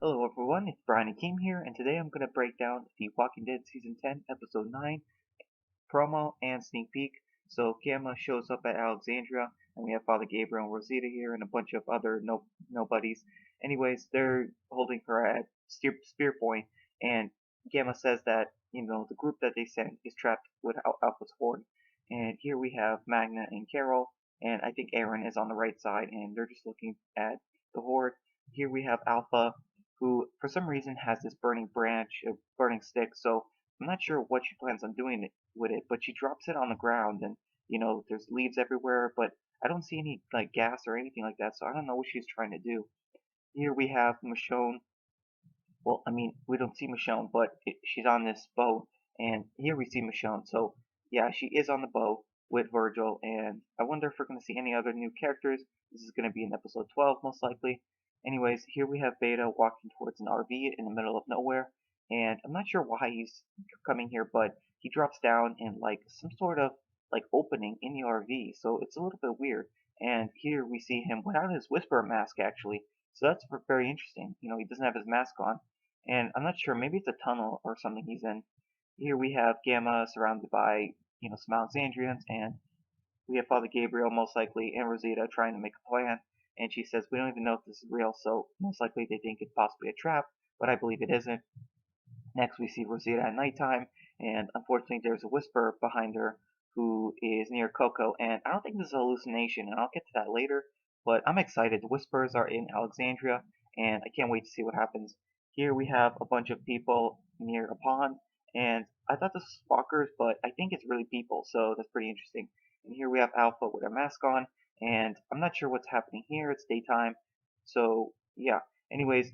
Hello everyone, it's Brian and Kim here, and today I'm going to break down The Walking Dead Season 10, Episode 9, promo and sneak peek. So Gamma shows up at Alexandria, and we have Father Gabriel and Rosita here, and a bunch of other nobodies. Anyways, they're holding her at Spear Point, and Gamma says that, the group that they sent is trapped with Alpha's Horde. And here we have Magna and Carol, and I think Aaron is on the right side, and they're just looking at the Horde. Here we have Alpha, who for some reason has this burning branch, a burning stick, so I'm not sure what she plans on doing with it, but she drops it on the ground and there's leaves everywhere, but I don't see any like gas or anything like that, so I don't know what she's trying to do. Here we have Michonne. Well, I mean, we don't see Michonne, but she's on this boat, and here we see Michonne. So yeah, she is on the boat with Virgil, and I wonder if we're going to see any other new characters. This is going to be in episode 12 most likely. Anyways, here we have Beta walking towards an RV in the middle of nowhere, and I'm not sure why he's coming here, but he drops down in like some sort of like opening in the RV, so it's a little bit weird. And here we see him without his Whisperer mask actually, so that's very interesting. He doesn't have his mask on, and I'm not sure, maybe it's a tunnel or something he's in. Here we have Gamma surrounded by, some Alexandrians, and we have Father Gabriel most likely and Rosita trying to make a plan, and she says we don't even know if this is real, so most likely they think it's possibly a trap, but I believe it isn't. Next we see Rosita at nighttime, and unfortunately there's a whisper behind her who is near Coco, and I don't think this is a hallucination, and I'll get to that later, but I'm excited. The whispers are in Alexandria, and I can't wait to see what happens. Here we have a bunch of people near a pond, and I thought this was walkers, but I think it's really people, so that's pretty interesting. And here we have Alpha with her mask on, and I'm not sure what's happening here. It's daytime, so yeah. Anyways,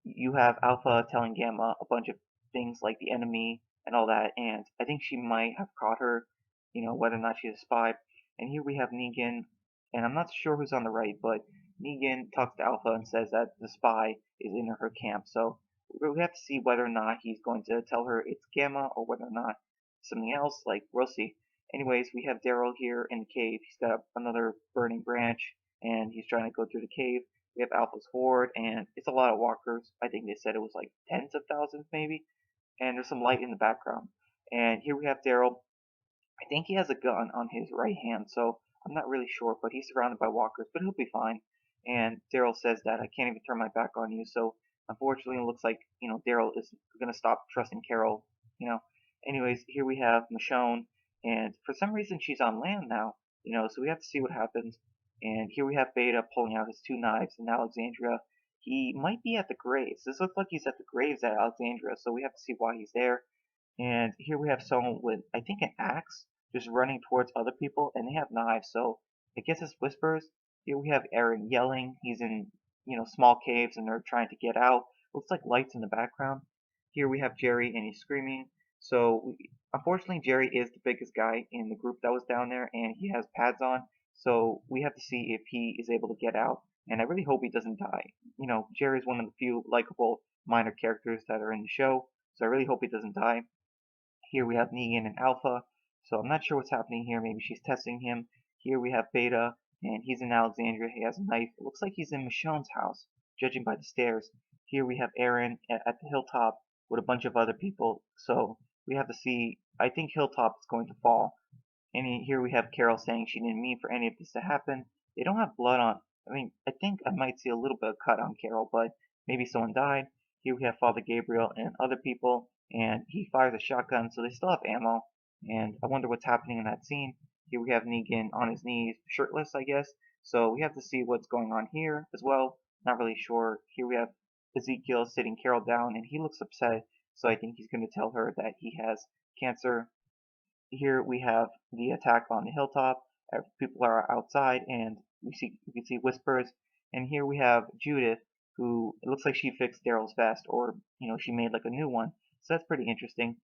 you have Alpha telling Gamma a bunch of things like the enemy and all that, and I think she might have caught her, whether or not she's a spy. And here we have Negan, and I'm not sure who's on the right, but Negan talks to Alpha and says that the spy is in her camp, so we have to see whether or not he's going to tell her it's Gamma or whether or not something else, like we'll see. Anyways, we have Daryl here in the cave. He's got another burning branch, and he's trying to go through the cave. We have Alpha's Horde, and it's a lot of walkers. I think they said it was like tens of thousands, maybe. And there's some light in the background. And here we have Daryl. I think he has a gun on his right hand, so I'm not really sure, but he's surrounded by walkers, but he'll be fine. And Daryl says that I can't even turn my back on you, so unfortunately it looks like, Daryl is going to stop trusting Carol, you know. Anyways, here we have Michonne, and for some reason she's on land now, so we have to see what happens. And here we have Beta pulling out his two knives in Alexandria. He might be at the graves. This looks like he's at the graves at Alexandria, so we have to see why he's there. And here we have someone with, I think, an axe just running towards other people, and they have knives, so I guess it's whispers. Here we have Aaron yelling. He's in, small caves, and they're trying to get out. Looks like lights in the background. Here we have Jerry, and he's screaming. So, unfortunately, Jerry is the biggest guy in the group that was down there, and he has pads on. So we have to see if he is able to get out. And I really hope he doesn't die. Jerry's one of the few likable minor characters that are in the show, so I really hope he doesn't die. Here we have Negan and Alpha, so I'm not sure what's happening here. Maybe she's testing him. Here we have Beta, and he's in Alexandria. He has a knife. It looks like he's in Michonne's house, judging by the stairs. Here we have Aaron at the hilltop with a bunch of other people, so we have to see. I think Hilltop is going to fall. And here we have Carol saying she didn't mean for any of this to happen. They don't have blood on. I mean, I think I might see a little bit of cut on Carol, but maybe someone died. Here we have Father Gabriel and other people, and he fires a shotgun, so they still have ammo. And I wonder what's happening in that scene. Here we have Negan on his knees, shirtless, I guess. So we have to see what's going on here as well. Not really sure. Here we have Ezekiel sitting Carol down, and he looks upset. So I think he's going to tell her that he has cancer. Here we have the attack on the hilltop. People are outside, and we can see whispers. And here we have Judith, who it looks like she fixed Daryl's vest, or she made like a new one. So that's pretty interesting.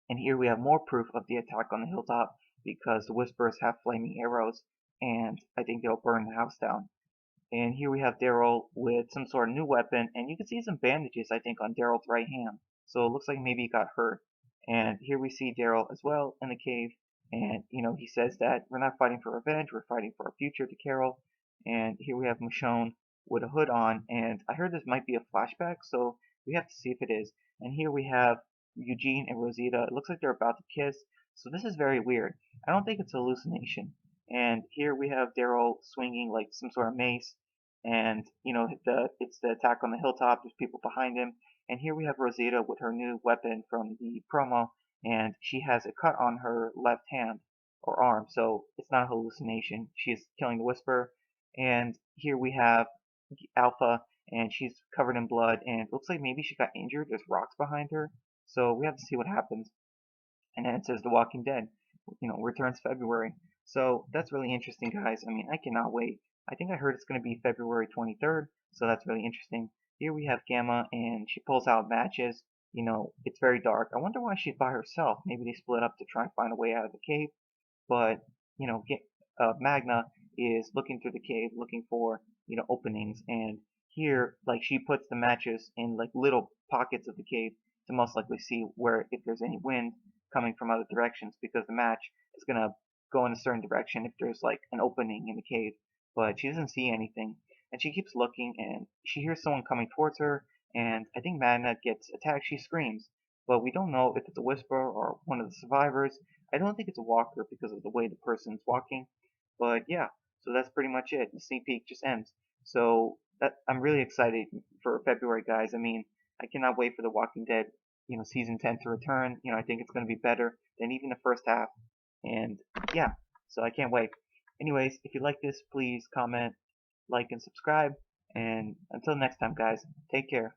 And here we have more proof of the attack on the hilltop because the whispers have flaming arrows, and I think they'll burn the house down. And here we have Daryl with some sort of new weapon, and you can see some bandages, I think, on Daryl's right hand. So it looks like maybe he got hurt. And here we see Daryl as well in the cave, and he says that we're not fighting for revenge, we're fighting for our future to Carol. And here we have Michonne with a hood on, and I heard this might be a flashback, so we have to see if it is. And here we have Eugene and Rosita. It looks like they're about to kiss, so this is very weird. I don't think it's a hallucination. And here we have Daryl swinging like some sort of mace, and it's the attack on the hilltop. There's people behind him, and here we have Rosita with her new weapon from the promo, and she has a cut on her left hand or arm, so it's not a hallucination. She's killing the Whisperer, and here we have Alpha, and she's covered in blood, and it looks like maybe she got injured. There's rocks behind her, so we have to see what happens. And then it says The Walking Dead, returns February. So that's really interesting, guys. I mean, I cannot wait. I think I heard it's going to be February 23rd, so that's really interesting. Here we have Gamma, and she pulls out matches. It's very dark. I wonder why she's by herself. Maybe they split up to try and find a way out of the cave. But Magna is looking through the cave, looking for openings, and here like she puts the matches in like little pockets of the cave to most likely see where if there's any wind coming from other directions, because the match is gonna go in a certain direction if there's like an opening in the cave. But she doesn't see anything, and she keeps looking, and she hears someone coming towards her, and I think Magna gets attacked. She screams, but we don't know if it's a Whisperer or one of the survivors. I don't think it's a walker because of the way the person's walking. But yeah, so that's pretty much it. The sneak peek just ends. So I'm really excited for February, guys. I mean, I cannot wait for The Walking Dead, season 10 to return. I think it's going to be better than even the first half. And yeah, so I can't wait. Anyways, if you like this, please comment, like, and subscribe. And until next time, guys, take care.